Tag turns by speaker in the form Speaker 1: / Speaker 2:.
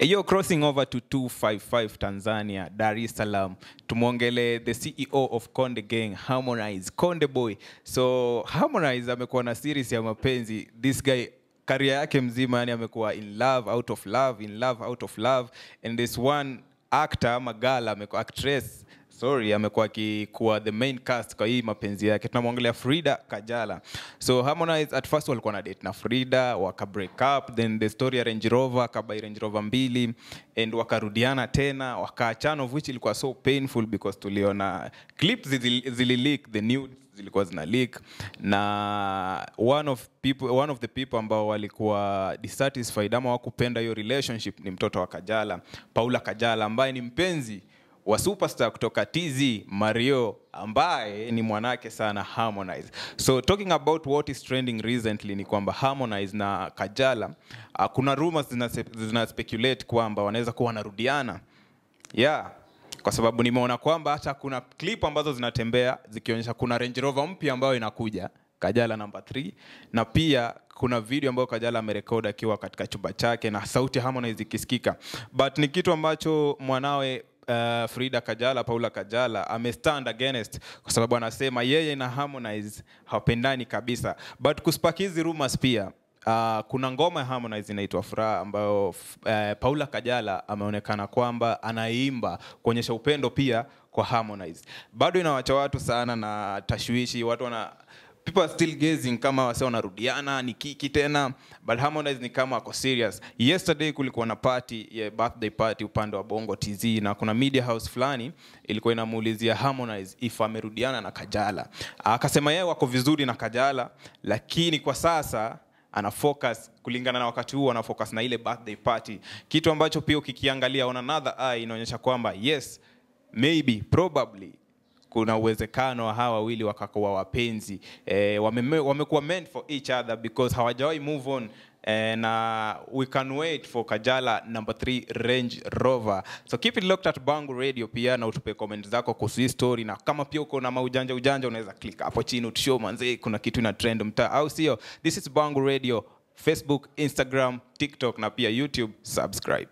Speaker 1: You're crossing over to 255 Tanzania, Dar es Salaam. Tumuongele the CEO of Konde Gang, Harmonize, Konde Boy. So Harmonize amekuwa na series ya mapenzi. This guy career yake mzima yani amekuwa in love, out of love, in love, out of love. And this one actor, Magala, amekuwa actress, amekuwa akikuwa the main cast kwa hii mapenzi yake. Tunamwangalia Frida Kajala. So Harmonize at first walikuwa na date na Frida, waka break up, then the story ya Range Rover, akabai Range Rover 2 and wakarudiana tena, wakaachana, of which ilikuwa so painful because tuliona clips zili leak, the nudes zilikuwa zina leak, na one of the people ambao walikuwa dissatisfied ama wakupenda hiyo relationship ni mtoto wa Kajala, Paula Kajala, ambaye ni mpenzi wa superstar kutoka TZ, Mario, ambaye ni mwanake sana Harmonize. So talking about what is trending recently ni kwamba Harmonize na Kajala, kuna rumors zina speculate kwamba wanaweza kuwa wanarudiana. Yeah, kwa sababu nimeona kwamba hata kuna clip ambazo zinatembea zikionyesha kuna Range Rover mpya ambayo inakuja, Kajala number 3, na pia kuna video ambayo Kajala amerekodi akiwa katika chumba chake na sauti ya Harmonize ikisikika. But ni kitu ambacho mwanawe Frida Kajala, Paula Kajala amestand against, kwa sababu anasema yeye na Harmonize hawapendani kabisa. But kuspark hizi rumors pia, kuna ngoma ya Harmonize inaitwa Furaha ambayo Paula Kajala ameonekana kwamba anaimba kuonyesha upendo pia kwa Harmonize. Bado inawacha watu sana na tashwishi, people are still gazing kama wase wanarudiana ni kiki tena, but Harmonize ni kama ako serious. Yesterday kulikuwa na birthday party upande wa Bongo TZ, na kuna media house fulani ilikuwa inamuulizia Harmonize if amerudiana na Kajala. Akasema yeye wako vizuri na Kajala, lakini kwa sasa ana focus, kulingana na wakati huu ana focus na ile birthday party. Kitu ambacho pia ukikiangalia on another eye inaonyesha kwamba yes, maybe, probably kuna uwezekano wa hawa wawili wakakuwa wapenzi. Wamekuwa meant for each other because hawajawahi move on. Na we can wait for Kajala number 3 Range Rover. So keep it locked at Bangu Radio pia, na utupe comment zako kuhusu hii story, na kama pia uko na maujanja unaweza click hapo chini utushow manze kuna kitu ina trend mtaa au sio. This is Bangu Radio, Facebook, Instagram, TikTok na pia YouTube. Subscribe.